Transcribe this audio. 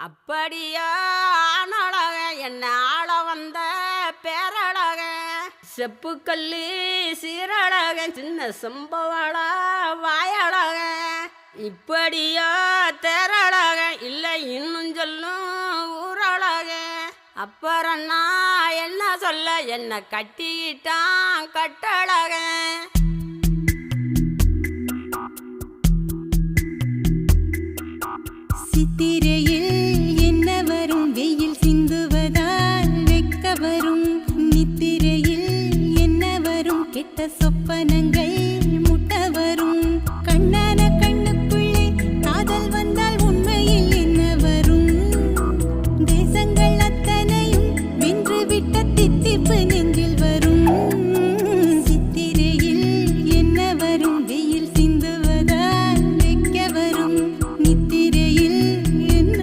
அப்படியா ஆனழக என்ன ஆள வந்த பேரழக செப்புக்கல்லி சீரழக சின்ன சம்பவள வாயழக இப்படியா தேரழக இல்லை இன்னும் சொல்லும் ஊரழக அப்புறம் நான் என்ன சொல்ல என்ன கட்டிக்கிட்டான் கட்டழக சித்திரையே